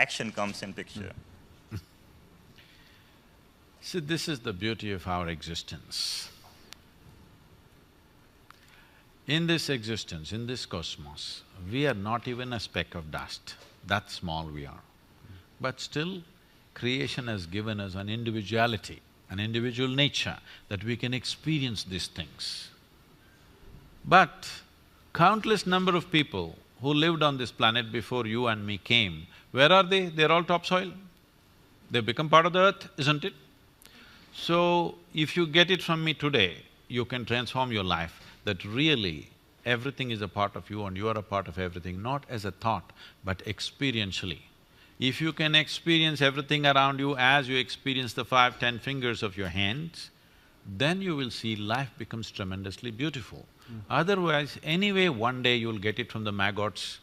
action comes in picture. See, this is the beauty of our existence. In this existence, in this cosmos, we are not even a speck of dust, that small we are. But still, creation has given us an individuality, an individual nature, that we can experience these things. But countless number of people who lived on this planet before you and me came, where are they? They're all topsoil. They've become part of the earth, isn't it? So, if you get it from me today, you can transform your life, that really everything is a part of you and you are a part of everything, not as a thought, but experientially. If you can experience everything around you as you experience the 5, 10 fingers of your hands, then you will see life becomes tremendously beautiful. Otherwise, anyway, one day you'll get it from the maggots,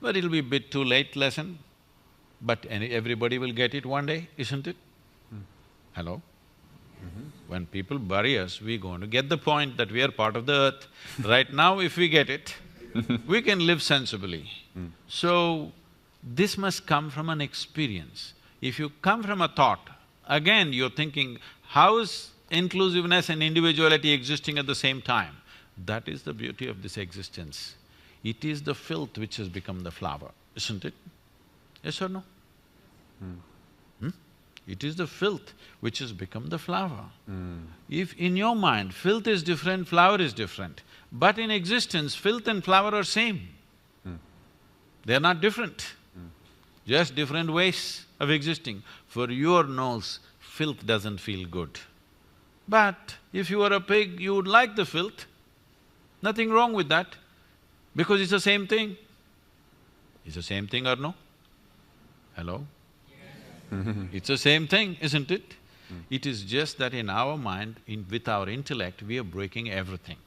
but it'll be a bit too late lesson, but everybody will get it one day, isn't it? Hello? When people bury us, we're going to get the point that we are part of the earth. Right now, if we get it, we can live sensibly. So, this must come from an experience. If you come from a thought, again you're thinking, how is inclusiveness and individuality existing at the same time? That is the beauty of this existence. It is the filth which has become the flower, isn't it? Yes or no? It is the filth which has become the flower. If in your mind filth is different, flower is different, but in existence filth and flower are same. They're not different, just different ways of existing. For your nose, filth doesn't feel good. But if you were a pig, you would like the filth. Nothing wrong with that, because it's the same thing. It's the same thing or no? Hello? It's the same thing, isn't it? It is just that in our mind, with our intellect, we are breaking everything.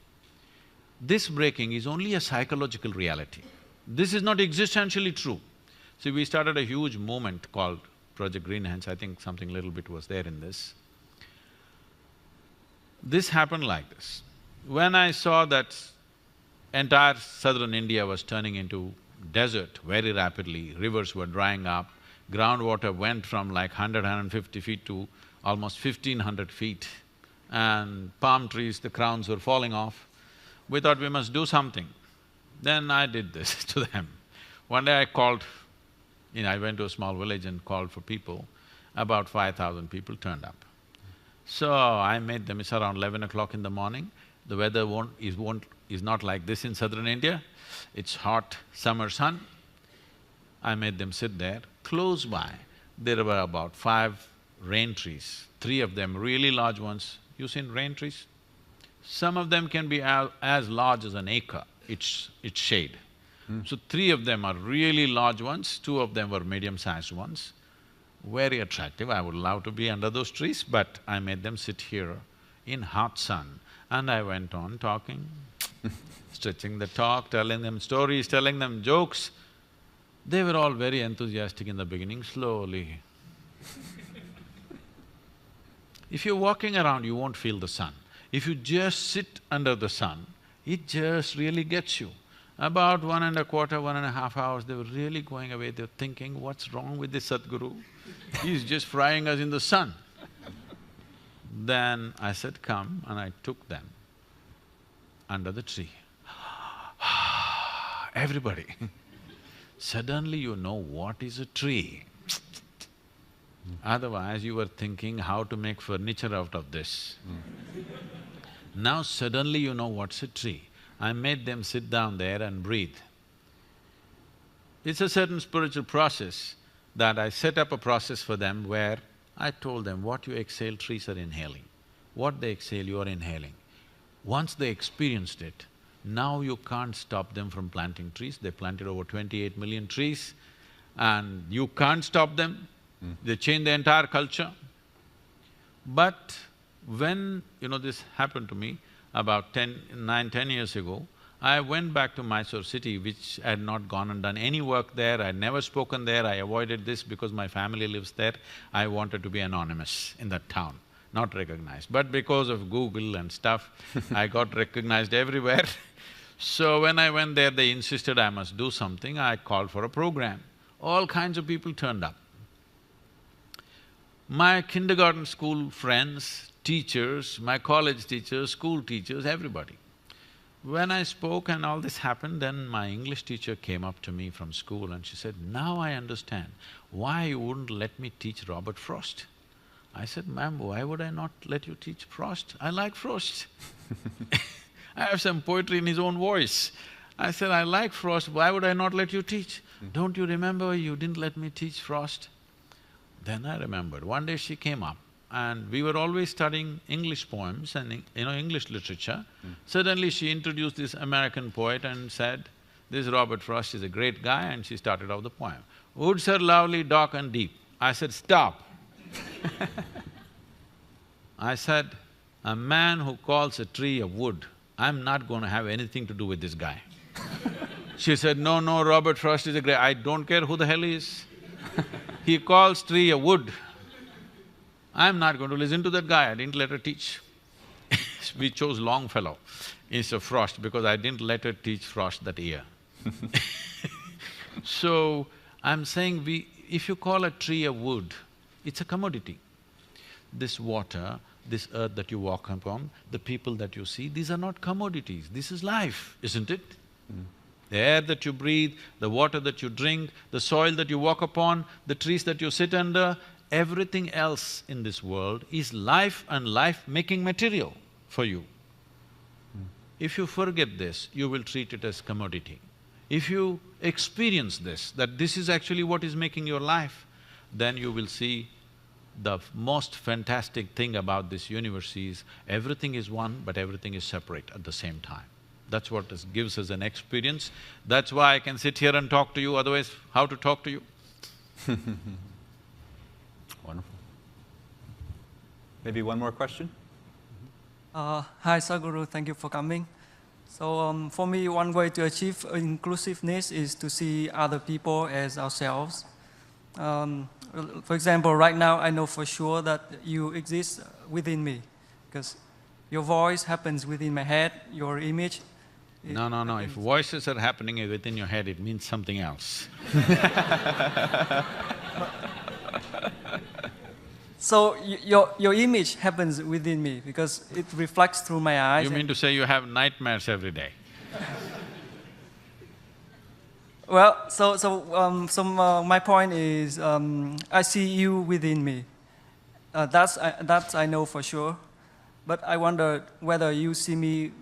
This breaking is only a psychological reality. This is not existentially true. See, we started a huge movement called Project Green Hands, I think something little bit was there in this. This happened like this. When I saw that entire southern India was turning into desert very rapidly, rivers were drying up, groundwater went from like 150 feet to almost 1500 feet, and palm trees, the crowns were falling off. We thought we must do something. Then I did this to them. One day I called, I went to a small village and called for people. About 5,000 people turned up. So I made them, it's around 11 o'clock in the morning. The weather is not like this in southern India. It's hot summer sun. I made them sit there. Close by, there were about 5 rain trees, 3 of them really large ones. You seen rain trees? Some of them can be as large as an acre, its shade. So 3 of them are really large ones, 2 of them were medium-sized ones. Very attractive, I would love to be under those trees, but I made them sit here in hot sun. And I went on talking, stretching the talk, telling them stories, telling them jokes. They were all very enthusiastic in the beginning, slowly. If you're walking around, you won't feel the sun. If you just sit under the sun, it just really gets you. About 1.25, 1.5 hours, they were really going away, they were thinking, what's wrong with this Sadhguru? He's just frying us in the sun. Then I said, come, and I took them under the tree. Everybody suddenly you know what is a tree. Otherwise you were thinking how to make furniture out of this. Now suddenly you know what's a tree. I made them sit down there and breathe. It's a certain spiritual process that I set up a process for them where I told them, what you exhale, trees are inhaling. What they exhale, you are inhaling. Once they experienced it, now you can't stop them from planting trees. They planted over 28 million trees and you can't stop them. They changed the entire culture. But when, this happened to me about 9, 10 years ago, I went back to Mysore city, which I had not gone and done any work there, I had never spoken there, I avoided this because my family lives there. I wanted to be anonymous in that town, not recognized. But because of Google and stuff, I got recognized everywhere. So when I went there, they insisted I must do something, I called for a program. All kinds of people turned up. My kindergarten school friends, teachers, my college teachers, school teachers, everybody. When I spoke and all this happened, then my English teacher came up to me from school and she said, "Now I understand why you wouldn't let me teach Robert Frost." I said, "Ma'am, why would I not let you teach Frost? I like Frost." I have some poetry in his own voice. I said, "I like Frost, why would I not let you teach? Don't you remember you didn't let me teach Frost?" Then I remembered, one day she came up and we were always studying English poems and English literature. Suddenly she introduced this American poet and said, "This Robert Frost is a great guy," and she started off the poem. "Woods are lovely, dark and deep." I said, "Stop." I said, "A man who calls a tree a wood, I'm not going to have anything to do with this guy." She said, "No, no, Robert Frost is a great… I don't care who the hell he is. He calls tree a wood. I'm not going to listen to that guy." I didn't let her teach. We chose Longfellow instead of Frost because I didn't let her teach Frost that year. So, I'm saying if you call a tree a wood, it's a commodity. This water, this earth that you walk upon, the people that you see, these are not commodities, this is life, isn't it? The air that you breathe, the water that you drink, the soil that you walk upon, the trees that you sit under, everything else in this world is life and life-making material for you. If you forget this, you will treat it as commodity. If you experience this, that this is actually what is making your life, then you will see the most fantastic thing about this universe is everything is one but everything is separate at the same time. That's what gives us an experience. That's why I can sit here and talk to you, otherwise how to talk to you? Wonderful. Maybe one more question? Hi Sadhguru, thank you for coming. So for me, one way to achieve inclusiveness is to see other people as ourselves. For example, right now I know for sure that you exist within me because your voice happens within my head, your image… No, no, no, if voices are happening within your head, it means something else. So your image happens within me because it reflects through my eyes. You mean to say you have nightmares every day? Well, my point is, I see you within me. That's I know for sure. But I wonder whether you see me